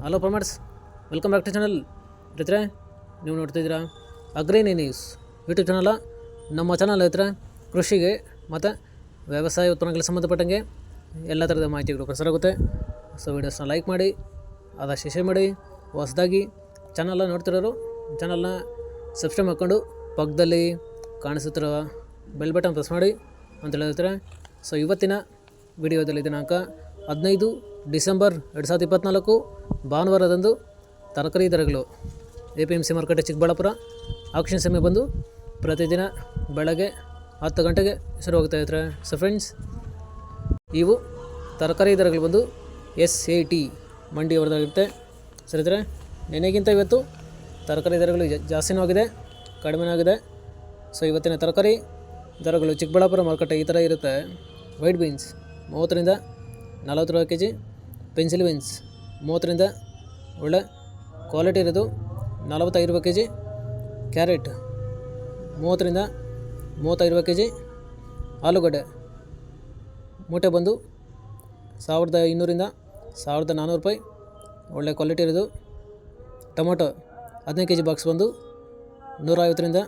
Hello farmers, welcome back to channel. ರೈತರೆ, ನೀವು ನೋಡ್ತಿದ್ದೀರಾ ಅಗ್ರಿನಿ ನ್ಯೂಸ್ ಯೂಟ್ಯೂಬ್ ಚಾನಲ. ನಮ್ಮ ಚಾನಲ್ ರೈತರೆ ಕೃಷಿಗೆ ಮತ್ತು ವ್ಯವಸಾಯ ಉತ್ಪನ್ನಗಳಿಗೆ ಸಂಬಂಧಪಟ್ಟಂಗೆ ಎಲ್ಲ ಥರದ ಮಾಹಿತಿಗಳು ಪ್ರಸಾರ ಆಗುತ್ತೆ. ಸೊ ವೀಡಿಯೋಸ್ನ ಲೈಕ್ ಮಾಡಿ, ಆದಷ್ಟು ಶೇರ್ ಮಾಡಿ. ಹೊಸದಾಗಿ ಚಾನಲ್ನ ನೋಡ್ತಿರೋರು ಚಾನಲ್ನ ಸಬ್ಸ್ಕ್ರೈಬ್ ಮಾಡ್ಕೊಂಡು ಪಕ್ಕದಲ್ಲಿ ಕಾಣಿಸುತ್ತಿರುವ ಬೆಲ್ ಬಟನ್ ಪ್ರೆಸ್ ಮಾಡಿ ಅಂತ ಹೇಳ್ತಾರೆ. ಸೊ ಇವತ್ತಿನ ವಿಡಿಯೋದಲ್ಲಿ ದಿನಾಂಕ 15 ಡಿಸೆಂಬರ್ 2024 ಭಾನುವಾರದಂದು ತರಕಾರಿ ದರಗಳು APMC ಮಾರುಕಟ್ಟೆ ಚಿಕ್ಕಬಳ್ಳಾಪುರ ಆಕ್ಷನ್ ಸಮಯ ಬಂದು ಪ್ರತಿದಿನ ಬೆಳಗ್ಗೆ 10 ಗಂಟೆಗೆ ಶುರುವಾಗ್ತಾ ಇರ್ತಾರೆ. ಸೊ ಫ್ರೆಂಡ್ಸ್, ಇವು ತರಕಾರಿ ದರಗಳು ಬಂದು SAT ಮಂಡಿಯವರದಾಗಿರುತ್ತೆ. ಸರಿದ್ರೆ, ನೆನೆಗಿಂತ ಇವತ್ತು ತರಕಾರಿ ದರಗಳು ಜಾಸ್ತಿನೂ ಆಗಿದೆ, ಕಡಿಮೆನೂ ಆಗಿದೆ. ಸೊ ಇವತ್ತಿನ ತರಕಾರಿ ದರಗಳು ಚಿಕ್ಕಬಳ್ಳಾಪುರ ಮಾರುಕಟ್ಟೆ ಈ ಥರ ಇರುತ್ತೆ. ವೈಟ್ ಬೀನ್ಸ್ 30 ರಿಂದ 40 ರೂಪಾಯಿ kg, ಪೆನ್ಸಿಲ್ ಬೀನ್ಸ್ 30 ರಿಂದ ಒಳ್ಳೆ ಕ್ವಾಲಿಟಿ ಇರೋದು 45 ರೂಪಾಯಿ kg, ಕ್ಯಾರೆಟ್ 30 ರಿಂದ 35 ರೂಪಾಯಿ kg, ಆಲೂಗಡ್ಡೆ ಮೂಟೆ ಬಂದು 1200 ರಿಂದ 1400 ರೂಪಾಯಿ, ಒಳ್ಳೆ ಕ್ವಾಲಿಟಿ ಇರೋದು. ಟೊಮೊಟೊ 15 kg ಬಾಕ್ಸ್ ಬಂದು 150 ರಿಂದ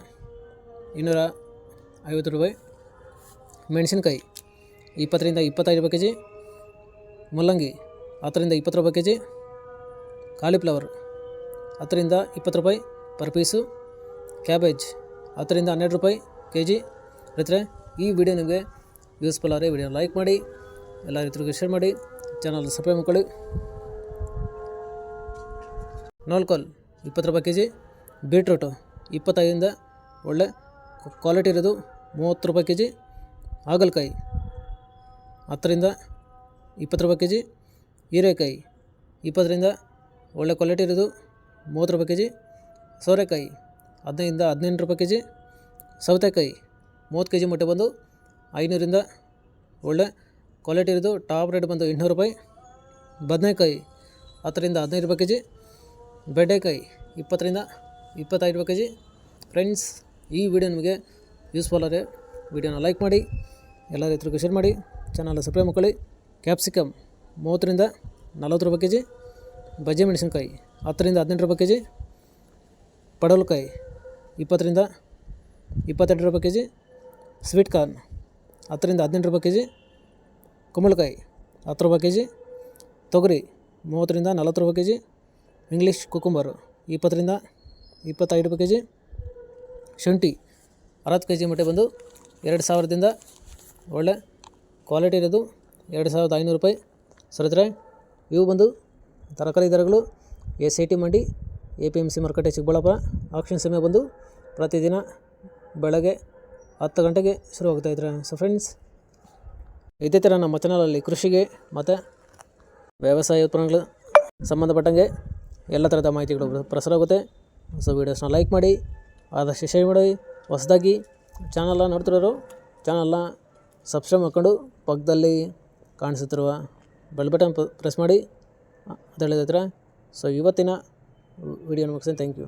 250 ರೂಪಾಯಿ. ಮೆಣಸಿನ್ಕಾಯಿ 20 ರಿಂದ 25 ರೂಪಾಯಿ kg, ಮುಲ್ಲಂಗಿ 10 ರಿಂದ 20 ರೂಪಾಯಿ kg, ಕಾಲಿಫ್ಲವರ್ 10 ರಿಂದ 20 ರೂಪಾಯಿ ಪರ್ ಪೀಸು, ಕ್ಯಾಬೇಜ್ 10 ರಿಂದ 12 ರೂಪಾಯಿ kg. ರೈತರೆ, ಈ ವಿಡಿಯೋ ನಿಮಗೆ ಯೂಸ್ಫುಲ್ ಆದರೆ ವಿಡಿಯೋ ಲೈಕ್ ಮಾಡಿ, ಎಲ್ಲ ರೈತರಿಗೂ ಶೇರ್ ಮಾಡಿ, ಚಾನಲ್ ಸಬ್ಸ್ಕ್ರೈಬ್ ಮಾಡ್ಕೊಳ್ಳಿ. ನೋಲ್ಕೋಲ್ 20 ರೂಪಾಯಿ kg, ಬೀಟ್ರೂಟು 25 ರಿಂದ ಒಳ್ಳೆ ಕ್ವಾಲಿಟಿ ಇರೋದು 30 ರೂಪಾಯಿ kg, ಹಾಗಲಕಾಯಿ 10 ರಿಂದ 20 ರೂಪಾಯಿ kg, ಹೀರೆಕಾಯಿ 20 ರಿಂದ ಒಳ್ಳೆ ಕ್ವಾಲಿಟಿ ಇರೋದು 30 ರೂಪಾಯಿ kg, ಸೋರೆಕಾಯಿ 15 ರಿಂದ 18 ರೂಪಾಯಿ kg, ಸೌತೆಕಾಯಿ 30 kg ಮೂಟೆ ಬಂದು 500 ರಿಂದ ಒಳ್ಳೆ ಕ್ವಾಲಿಟಿ ಇರೋದು ಟಾಪ್ ರೇಟ್ ಬಂದು 800 ರೂಪಾಯಿ. ಬದನೆಕಾಯಿ 10 ರಿಂದ 15 ರೂಪಾಯಿ kg, ಬೆಂಡೆಕಾಯಿ 20 ರಿಂದ 25 ರೂಪಾಯಿ kg. ಫ್ರೆಂಡ್ಸ್, ಈ ವಿಡಿಯೋ ನಿಮಗೆ ಯೂಸ್ಫುಲ್ ಆದರೆ ವಿಡಿಯೋನ ಲೈಕ್ ಮಾಡಿ, ಎಲ್ಲ ರೈತರಿಗೂ ಶೇರ್ ಮಾಡಿ, ಚಾನಲ್ ಸಬ್ಸ್ಕ್ರೈಬ್ ಮಾಡ್ಕೊಳ್ಳಿ. ಕ್ಯಾಪ್ಸಿಕಮ್ 30 ರಿಂದ 40 ರೂಪಾಯಿ kg, ಬಜ್ಜಿ ಮೆಣಸಿನ್ಕಾಯಿ 10 ರಿಂದ 18 ರೂಪಾಯಿ kg, ಪಡವಲಕಾಯಿ 20 ರಿಂದ 22 ರೂಪಾಯಿ kg, ಸ್ವೀಟ್ ಕಾರ್ನ್ 10 ರಿಂದ 18 ರೂಪಾಯಿ kg, ಕುಂಬಳಕಾಯಿ 10 ರೂಪಾಯಿ kg, ತೊಗರಿ 30 ರಿಂದ 40 ರೂಪಾಯಿ kg, ಇಂಗ್ಲೀಷ್ ಕುಕುಂಬರು 20 ರಿಂದ 25 ರೂಪಾಯಿ kg, ಶುಂಠಿ 60 kg ಮೂಟೆ ಬಂದು 2000 ದಿಂದ ಒಳ್ಳೆ ಕ್ವಾಲಿಟಿ ಇರೋದು 2500 ರೂಪಾಯಿ. ಸರಿದ್ರೆ, ಇವು ಬಂದು ತರಕಾರಿ ದರಗಳು SAT ಮಂಡಿ APMC ಮಾರುಕಟ್ಟೆ ಚಿಕ್ಕಬಳ್ಳಾಪುರ ಆಕ್ಷನ್ ಸಮಯ ಬಂದು ಪ್ರತಿದಿನ ಬೆಳಗ್ಗೆ 10 ಗಂಟೆಗೆ ಶುರುವಾಗ್ತಾ ಇದ್ದಾರೆ. ಸೊ ಫ್ರೆಂಡ್ಸ್, ಇದೇ ಥರ ನಮ್ಮ ಚಾನಲಲ್ಲಿ ಕೃಷಿಗೆ ಮತ್ತು ವ್ಯವಸಾಯ ಉತ್ಪನ್ನಗಳು ಸಂಬಂಧಪಟ್ಟಂಗೆ ಎಲ್ಲ ಥರದ ಮಾಹಿತಿಗಳು ಪ್ರಸಾರ ಆಗುತ್ತೆ. ಸೊ ವೀಡಿಯೋಸ್ನ ಲೈಕ್ ಮಾಡಿ, ಆದಷ್ಟು ಶೇರ್ ಮಾಡಿ. ಹೊಸದಾಗಿ ಚಾನಲ್ನ ನೋಡ್ತಿರೋರು ಚಾನಲ್ನ ಸಬ್ಸ್ಕ್ರೈಬ್ ಮಾಡ್ಕೊಂಡು ಪಕ್ಕದಲ್ಲಿ ಕಾಣಿಸುತ್ತಿರುವ ಬೆಲ್ ಬಟನ್ ಪ್ರೆಸ್ ಮಾಡಿ ಅಂತ ಹೇಳಿದ್ರೆ. ಸೊ ಇವತ್ತಿನ ವಿಡಿಯೋನ ಮುಗಿಸ್ತೀನಿ. Thank you.